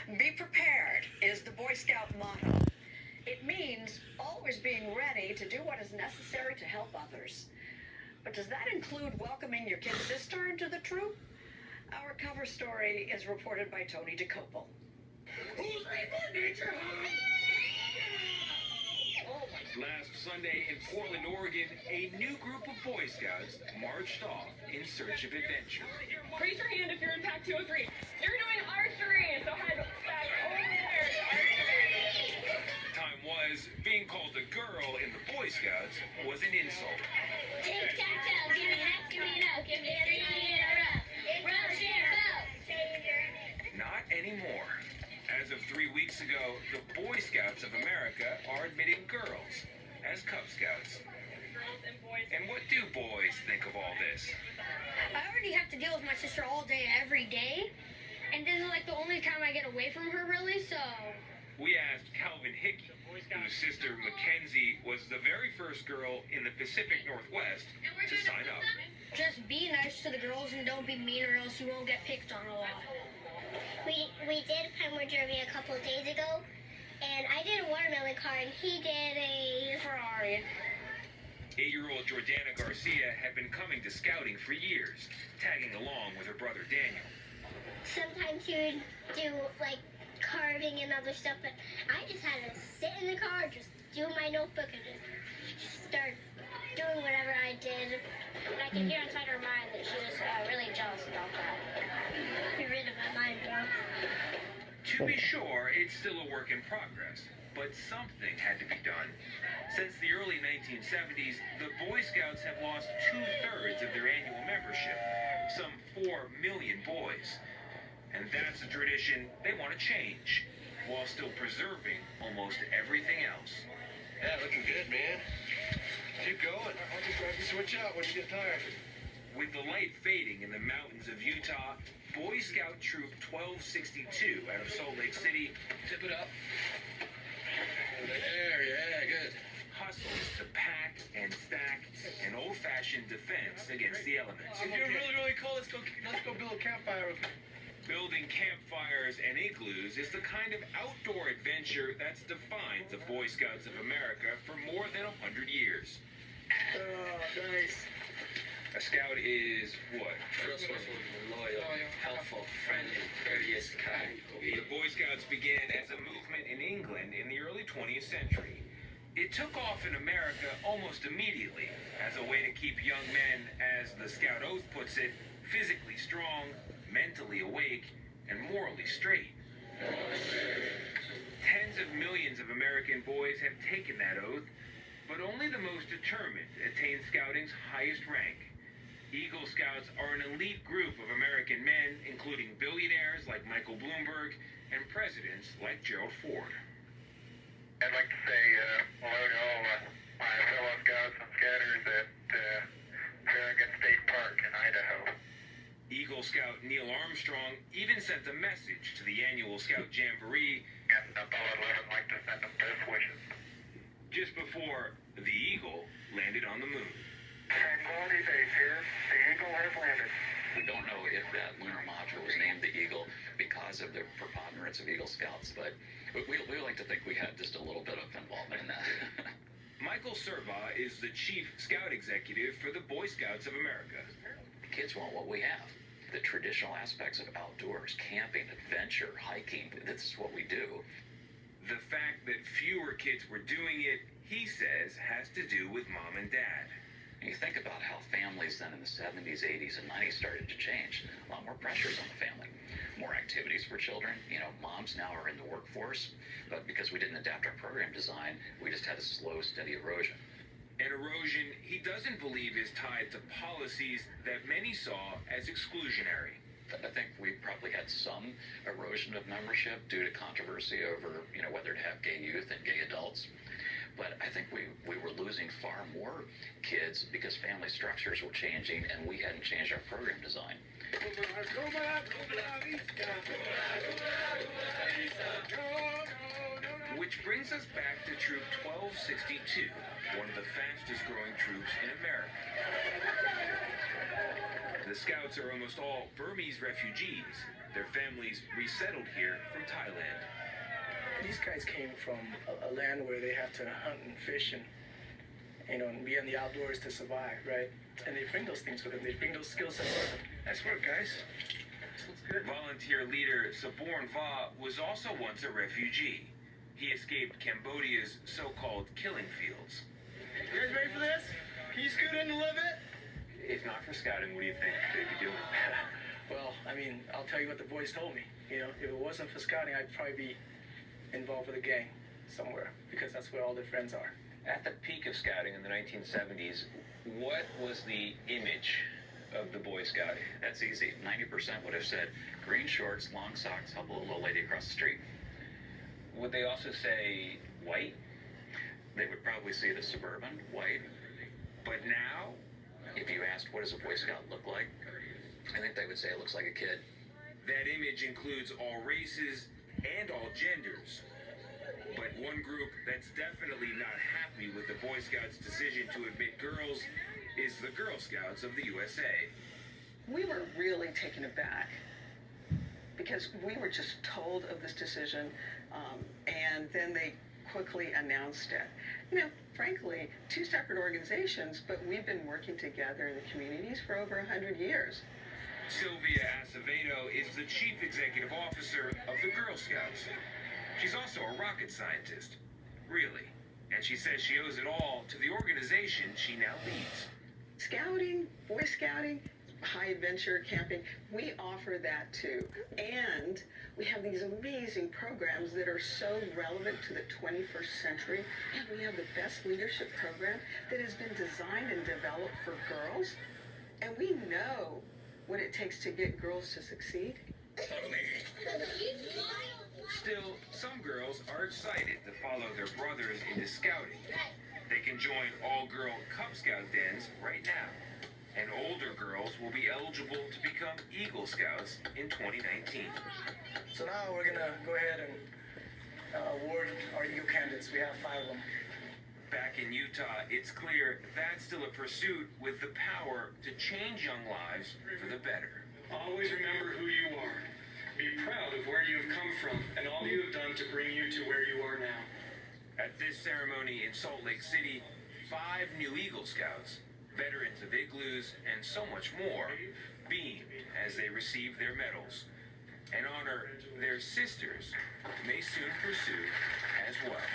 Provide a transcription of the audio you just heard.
Be prepared is the Boy Scout motto. It means always being ready to do what is necessary to help others. But does that include welcoming your kid sister into the troop? Our cover story is reported by Tony DeCopel. Who's ready for nature high? Last Sunday in Portland, Oregon, a new group of Boy Scouts marched off in search of adventure. Raise your hand if you're in pack 203. You're doing archery, so head back over there to archery. Time was, being called a girl in the Boy Scouts was an insult. Tic-tac-toe, give me that, give me no, give me 3 in a row. Roll, share, vote. Not anymore. As of 3 weeks ago, the Boy Scouts of America are admitting girls as Cub Scouts. Girls and boys. And what do boys think of all this? I already have to deal with my sister all day, every day. And this is like the only time I get away from her, really, so... We asked Calvin Hickey, whose sister Mackenzie was the very first girl in the Pacific Northwest to sign up. Just be nice to the girls and don't be mean or else you won't get picked on a lot. We did Penwood Derby a couple of days ago, and I did a watermelon car, and he did a Ferrari. 8-year-old Jordana Garcia had been coming to scouting for years, tagging along with her brother Daniel. Sometimes he would do, like, carving and other stuff, but I just had to sit in the car, just do my notebook, and just start doing whatever I did. And I can hear inside her mind that she was really jealous about that. Get rid of my mind, bro. To be sure, it's still a work in progress, but something had to be done. Since the early 1970s, the Boy Scouts have lost 2/3 of their annual membership, some 4 million boys. And that's a tradition they want to change, while still preserving almost everything else. Yeah, looking good, man. Keep going. I'll just grab you switch out when you get tired. With the light fading in the mountains of Utah, Boy Scout Troop 1262 out of Salt Lake City Tip it up. There, yeah, good. hustles to pack and stack an old-fashioned defense against the elements. If you're really, really cold, let's go build a campfire with me. Building campfires and igloos is the kind of outdoor adventure that's defined the Boy Scouts of America for more than 100 years. Oh, nice. A scout is what? Trustworthy, loyal, helpful, friendly, courteous, kind. The Boy Scouts began as a movement in England in the early 20th century. It took off in America almost immediately as a way to keep young men, as the Scout Oath puts it, physically strong, mentally awake, and morally straight. Tens of millions of American boys have taken that oath, but only the most determined attain Scouting's highest rank. Eagle Scouts are an elite group of American men, including billionaires like Michael Bloomberg and presidents like Gerald Ford. I'd like to say hello to all my fellow Scouts and Scouters at Farragut State Park in Idaho. Eagle Scout Neil Armstrong even sent a message to the annual Scout Jamboree, And Apollo 11 like to send them best wishes. just before the Eagle landed on the moon. Tranquility Base here. The Eagle has landed. We don't know if that lunar module was named the Eagle because of the preponderance of Eagle Scouts, but we like to think we had just a little bit of involvement in that. Michael Serba is the chief scout executive for the Boy Scouts of America. Kids want what we have. The traditional aspects of outdoors, camping, adventure, hiking, this is what we do. The fact that fewer kids were doing it, he says, has to do with mom and dad. And you think about how families then in the 70s, 80s, and 90s started to change. A lot more pressures on the family. More activities for children. You know, moms now are in the workforce, but because we didn't adapt our program design, we just had a slow, steady erosion. An erosion he doesn't believe is tied to policies that many saw as exclusionary. I think we probably had some erosion of membership due to controversy over, whether to have gay youth and gay adults. But I think we were losing far more kids because family structures were changing and we hadn't changed our program design. Which brings us back to Troop 1262, one of the fastest growing troops in America. The Scouts are almost all Burmese refugees, Their families resettled here from Thailand. These guys came from a land where they have to hunt and fish and, and be in the outdoors to survive, right? And they bring those things with them. They bring those skill sets with them. Nice work, guys. Sounds good. Volunteer leader Saborn Va was also once a refugee. He escaped Cambodia's so-called killing fields. You guys ready for this? Can you scoot in a little bit? If not for scouting, what do you think they'd be doing? Well, I'll tell you what the boys told me. If it wasn't for scouting, I'd probably be involved with a gang somewhere because that's where all their friends are. At the peak of scouting in the 1970s, what was the image of the Boy Scout? That's easy. 90% would have said green shorts, long socks, help a little lady across the street. Would they also say white? They would probably see the suburban, white. But now, if you asked what does a Boy Scout look like, I think they would say it looks like a kid. that image includes all races and all genders. But one group that's definitely not happy with the Boy Scouts' decision to admit girls is the Girl Scouts of the USA. We were really taken aback because we were just told of this decision, and then they quickly announced it. Frankly, two separate organizations, but we've been working together in the communities for over 100 years. Sylvia Acevedo is the chief executive officer of the Girl Scouts. She's also a rocket scientist, really, and she says she owes it all to the organization she now leads. Scouting, Boy Scouting, high adventure camping, we offer that too. And we have these amazing programs that are so relevant to the 21st century. And we have the best leadership program that has been designed and developed for girls. And we know what it takes to get girls to succeed. Still, some girls are excited to follow their brothers into scouting. They can join all-girl Cub Scout dens right now. And older girls will be eligible to become Eagle Scouts in 2019. So now we're going to go ahead and award our Eagle candidates. We have 5 of them. Back in Utah, it's clear that's still a pursuit with the power to change young lives for the better. Always remember who you are. Be proud of where you have come from and all you have done to bring you to where you are now. At this ceremony in Salt Lake City, 5 new Eagle Scouts, veterans of igloos, and so much more, beamed as they received their medals. An honor their sisters may soon pursue as well.